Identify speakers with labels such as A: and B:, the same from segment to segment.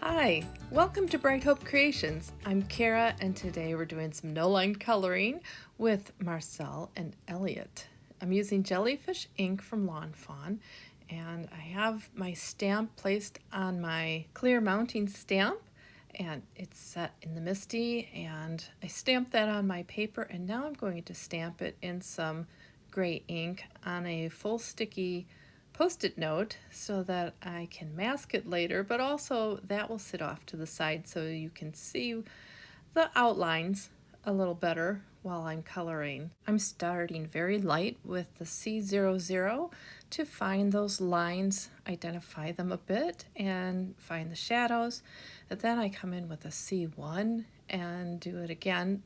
A: Hi, welcome to Bright Hope Creations. I'm Kara, and today we're doing some no-line coloring with Marcel and Elliot. I'm using jellyfish ink from Lawn Fawn, and I have my stamp placed on my clear mounting stamp, and it's set in the MISTI, and I stamped that on my paper, and now I'm going to stamp it in some gray ink on a full sticky Post-it note so that I can mask it later, but also that will sit off to the side so you can see the outlines a little better while I'm coloring. I'm starting very light with the C00 to find those lines, identify them a bit, and find the shadows. And then I come in with a C1 and do it again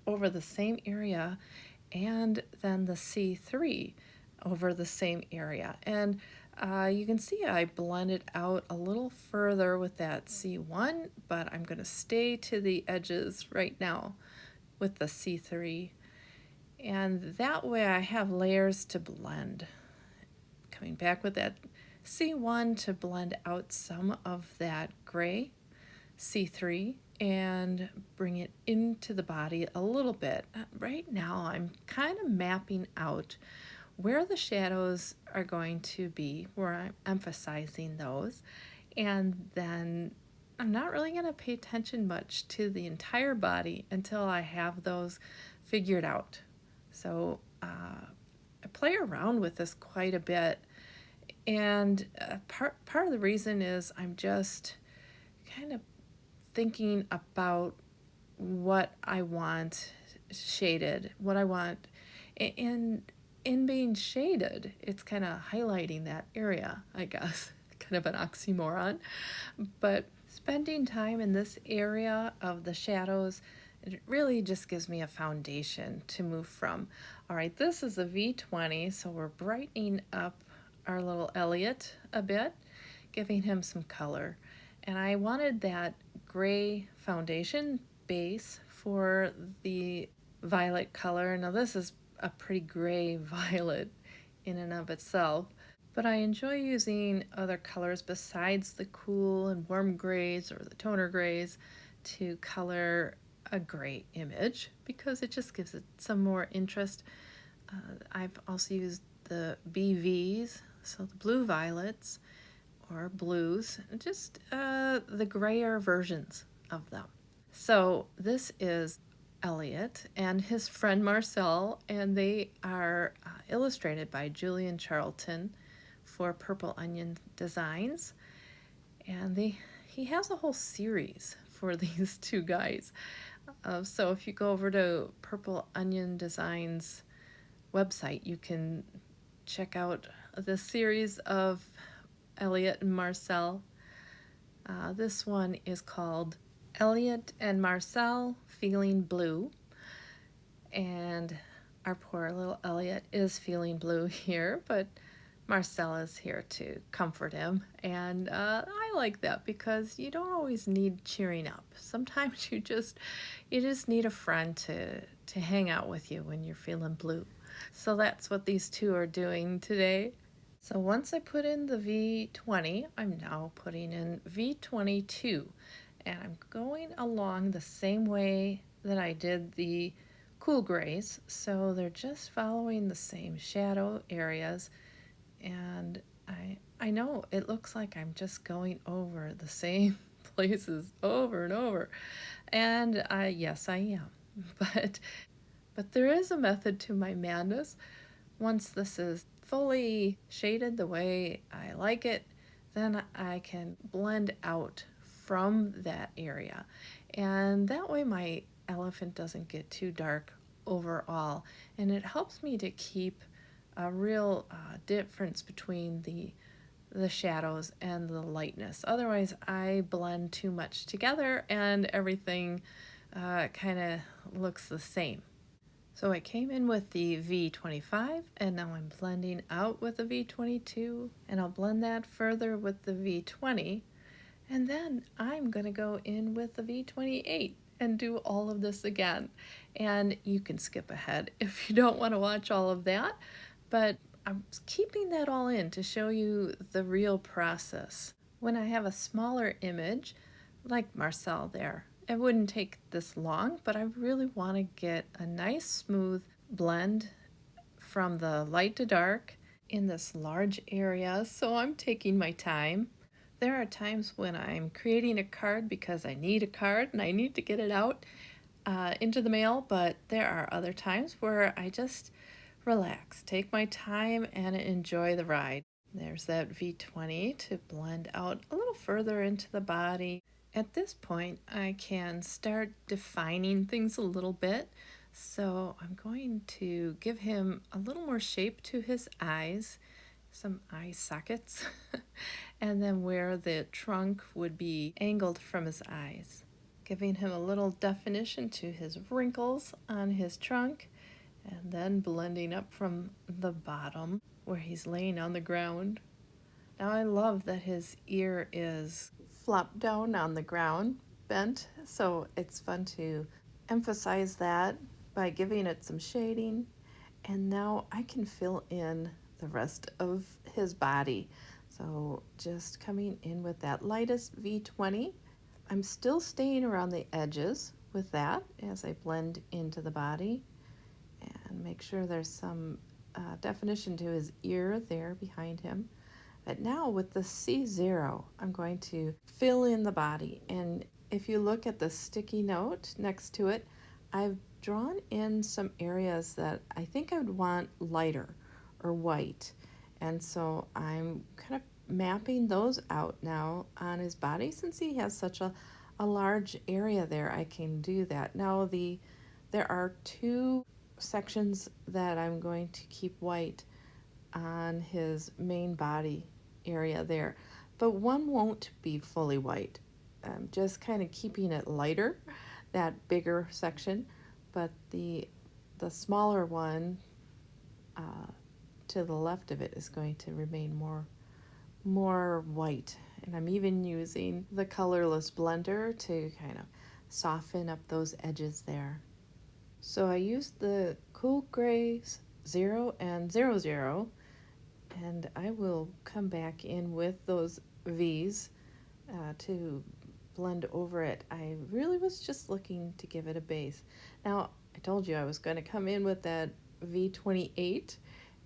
A: over the same area, and then the C3 over the same area. And you can see I blended out a little further with that C1, but I'm going to stay to the edges right now with the C3. And that way I have layers to blend. Coming back with that C1 to blend out some of that gray C3 and bring it into the body a little bit. Right now I'm kind of mapping out where the shadows are going to be, where I'm emphasizing those, and then I'm not really going to pay attention much to the entire body until I have those figured out. So I play around with this quite a bit, and part of the reason is I'm just kind of thinking about what I want shaded, what I want, and in being shaded, it's kind of highlighting that area, I guess. Kind of an oxymoron. But spending time in this area of the shadows, it really just gives me a foundation to move from. All right, this is a V20, so we're brightening up our little Elliot a bit, giving him some color. And I wanted that gray foundation base for the violet color. Now this is a pretty gray violet in and of itself, but I enjoy using other colors besides the cool and warm grays or the toner grays to color a gray image because it just gives it some more interest. I've also used the BVs, so the blue violets or blues, just the grayer versions of them. So this is Elliot and his friend Marcel, and they are illustrated by Julian Charlotte for Purple Onion Designs. And he has a whole series for these two guys. So if you go over to Purple Onion Designs website, you can check out the series of Elliot and Marcel. This one is called Elliot and Marcel Feeling Blue, and our poor little Elliot is feeling blue here, but Marcel is here to comfort him, and I like that because you don't always need cheering up. Sometimes you just need a friend to hang out with you when you're feeling blue. So that's what these two are doing today. So once I put in the V20, I'm now putting in V22. And I'm going along the same way that I did the cool grays. So they're just following the same shadow areas. And I know it looks like I'm just going over the same places over and over. And yes, I am. But there is a method to my madness. Once this is fully shaded the way I like it, then I can blend out from that area, and that way my elephant doesn't get too dark overall, and it helps me to keep a real difference between the shadows and the lightness. Otherwise I blend too much together and everything kind of looks the same. So I came in with the V25, and now I'm blending out with the V22, and I'll blend that further with the V20. And then I'm going to go in with the V28 and do all of this again. And you can skip ahead if you don't want to watch all of that, but I'm keeping that all in to show you the real process. When I have a smaller image, like Marcel there. It wouldn't take this long, but I really want to get a nice smooth blend from the light to dark in this large area, so I'm taking my time. There are times when I'm creating a card because I need a card and I need to get it out into the mail, but there are other times where I just relax, take my time, and enjoy the ride. There's that V20 to blend out a little further into the body. At this point, I can start defining things a little bit. So I'm going to give him a little more shape to his eyes, some eye sockets, and then where the trunk would be angled from his eyes, giving him a little definition to his wrinkles on his trunk, and then blending up from the bottom where he's laying on the ground. Now I love that his ear is flopped down on the ground, bent, so it's fun to emphasize that by giving it some shading. And now I can fill in the rest of his body. So just coming in with that lightest V20. I'm still staying around the edges with that as I blend into the body and make sure there's some definition to his ear there behind him. But now with the C0, I'm going to fill in the body. And if you look at the sticky note next to it, I've drawn in some areas that I think I would want lighter or white. And so I'm kind of mapping those out now on his body. Since he has such a large area there, I can do that. Now there are two sections that I'm going to keep white on his main body area there, but one won't be fully white. I'm just kind of keeping it lighter, that bigger section, but the smaller one to the left of it is going to remain more white. And I'm even using the colorless blender to kind of soften up those edges there. So I used the Cool Grays 0 and 00, and I will come back in with those V's to blend over it. I really was just looking to give it a base. Now, I told you I was going to come in with that V28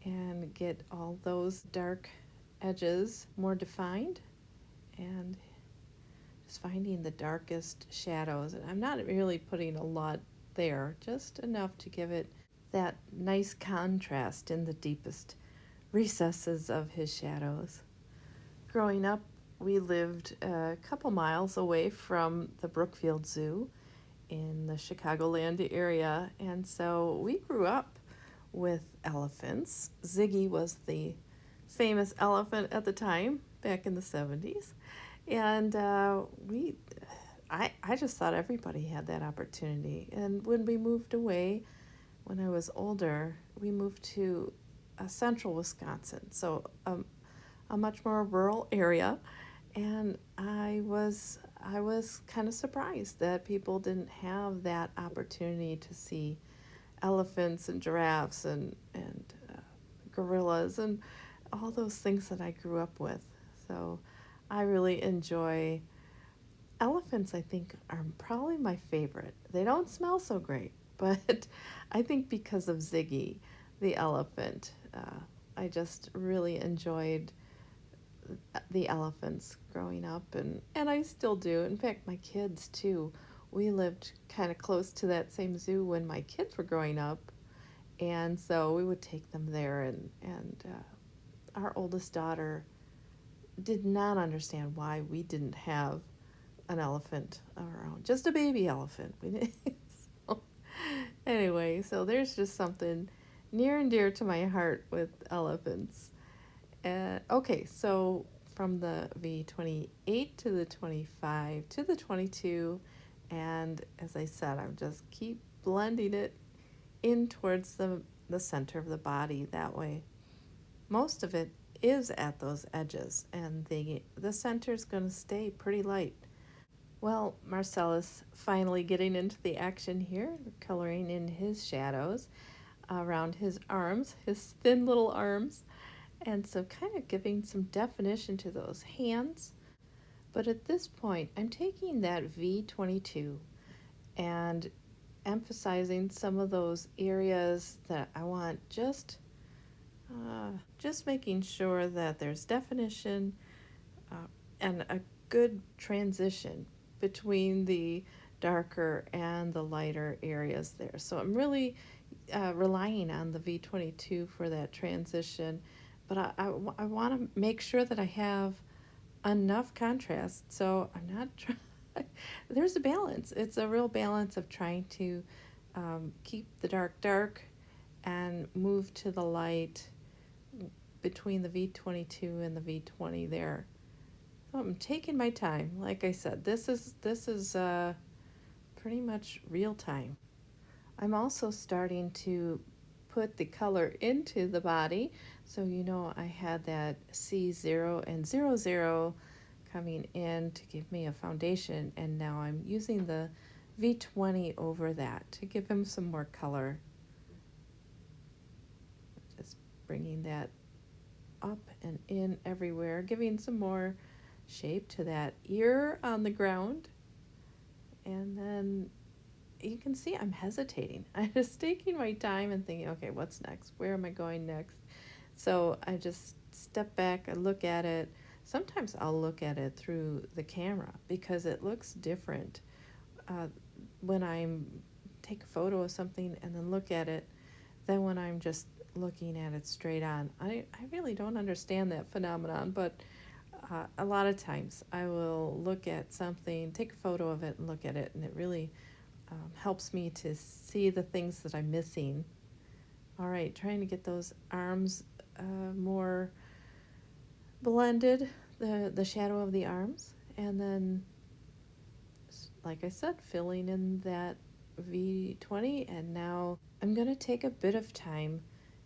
A: and get all those dark edges more defined and just finding the darkest shadows. And I'm not really putting a lot there, just enough to give it that nice contrast in the deepest recesses of his shadows. Growing up, we lived a couple miles away from the Brookfield Zoo in the Chicagoland area, and so we grew up with elephants. Ziggy was the famous elephant at the time, back in the 70s, and I just thought everybody had that opportunity. And when we moved away, when I was older, we moved to central Wisconsin, so a much more rural area, and I was kind of surprised that people didn't have that opportunity to see elephants and giraffes and gorillas and all those things that I grew up with. So I really enjoy elephants. I think are probably my favorite. They don't smell so great, but I think because of Ziggy, the elephant, I just really enjoyed the elephants growing up, and I still do. In fact, my kids too. We lived kind of close to that same zoo when my kids were growing up, and so we would take them there, and our oldest daughter did not understand why we didn't have an elephant of our own, just a baby elephant. We didn't. So, anyway, so there's just something near and dear to my heart with elephants. Okay, so from the V28 to the 25 to the 22, and as I said, I'm just keep blending it in towards the center of the body that way. Most of it is at those edges, and the center is going to stay pretty light. Well, Marcel is finally getting into the action here, coloring in his shadows around his arms, his thin little arms, and so kind of giving some definition to those hands. But at this point, I'm taking that V22 and emphasizing some of those areas that I want, just making sure that there's definition uh, and a good transition between the darker and the lighter areas there. So I'm really relying on the V22 for that transition, but I want to make sure that I have enough contrast. So I'm not trying. There's a balance. It's a real balance of trying to keep the dark dark and move to the light between the V22 and the V20 there. So I'm taking my time. Like I said, this is pretty much real time. I'm also starting to put the color into the body. So I had that C0 and 00 coming in to give me a foundation, and now I'm using the V20 over that to give him some more color. Just bringing that up and in everywhere, giving some more shape to that ear on the ground. And then you can see I'm hesitating. I'm just taking my time and thinking, okay, what's next? Where am I going next? So I just step back, I look at it. Sometimes I'll look at it through the camera because it looks different when I'm take a photo of something and then look at it than when I'm just looking at it straight on. I really don't understand that phenomenon, but a lot of times I will look at something, take a photo of it and look at it, and it really helps me to see the things that I'm missing. All right, trying to get those arms more blended, the shadow of the arms, and then, like I said, filling in that V20, and now I'm going to take a bit of time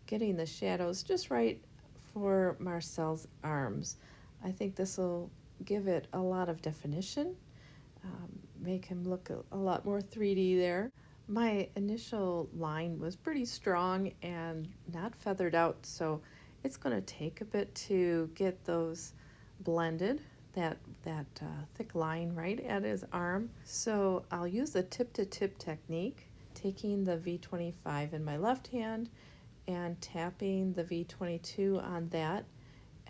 A: getting the shadows just right for Marcel's arms. I think this will give it a lot of definition, make him look a lot more 3D there. My initial line was pretty strong and not feathered out, so it's going to take a bit to get those blended, that thick line right at his arm. So I'll use the tip-to-tip technique, taking the V25 in my left hand and tapping the V22 on that.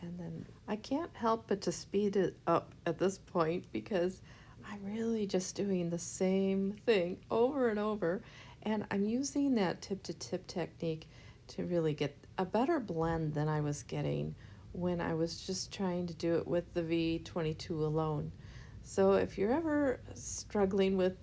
A: And then I can't help but to speed it up at this point because I'm really just doing the same thing over and over. And I'm using that tip-to-tip technique to really get a better blend than I was getting when I was just trying to do it with the V22 alone. So if you're ever struggling with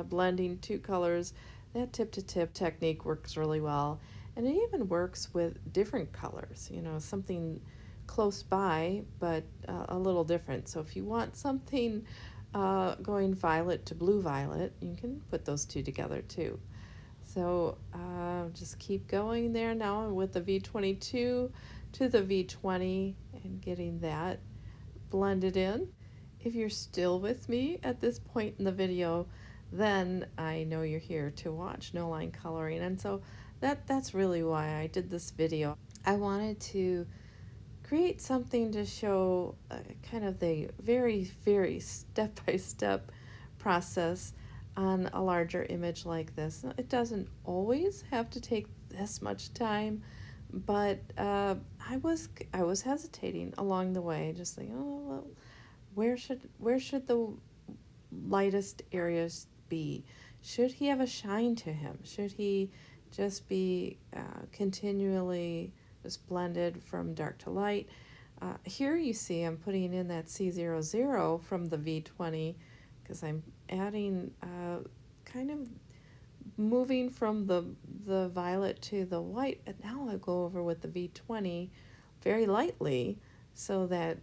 A: blending two colors, that tip-to-tip technique works really well. And it even works with different colors, something close by, but a little different. So if you want something going violet to blue violet, you can put those two together too. So just keep going there now with the V22 to the V20 and getting that blended in. If you're still with me at this point in the video, then I know you're here to watch no line coloring, and so that's really why I did this video. I wanted to create something to show kind of the very, very step-by-step process on a larger image like this. It doesn't always have to take this much time, but I was hesitating along the way, just thinking, oh, well, where should the lightest areas be? Should he have a shine to him? Should he just be continually just blended from dark to light? Here you see I'm putting in that C00 from the V20 because I'm adding kind of moving from the violet to the white, and now I go over with the V20 very lightly so that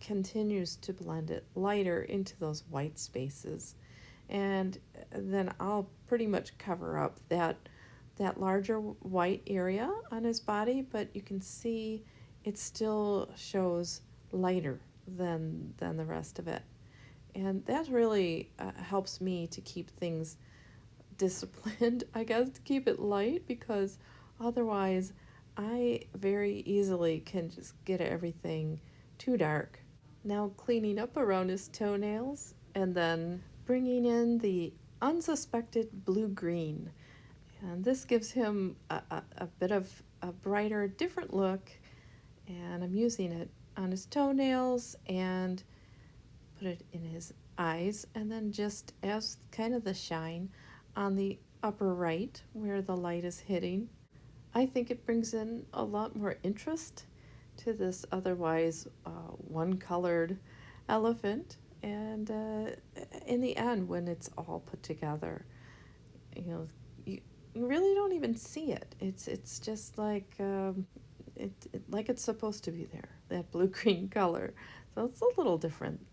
A: continues to blend it lighter into those white spaces. And then I'll pretty much cover up that larger white area on his body, but you can see it still shows lighter than the rest of it. And that really helps me to keep things disciplined, I guess, to keep it light, because otherwise I very easily can just get everything too dark. Now cleaning up around his toenails and then bringing in the unsuspected blue-green. And this gives him a bit of a brighter, different look. And I'm using it on his toenails and put it in his eyes, and then just as kind of the shine on the upper right where the light is hitting. I think it brings in a lot more interest to this otherwise one-colored elephant. And in the end, when it's all put together, you really don't even see it. It's just like like it's supposed to be there, that blue-green color. So it's a little different.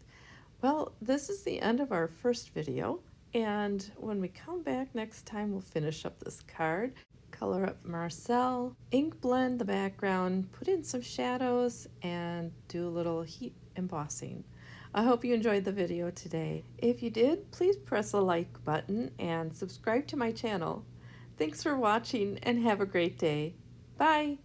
A: Well, this is the end of our first video, and when we come back next time, we'll finish up this card, color up Marcel, ink blend the background, put in some shadows, and do a little heat embossing. I hope you enjoyed the video today. If you did, please press the like button and subscribe to my channel. Thanks for watching and have a great day. Bye!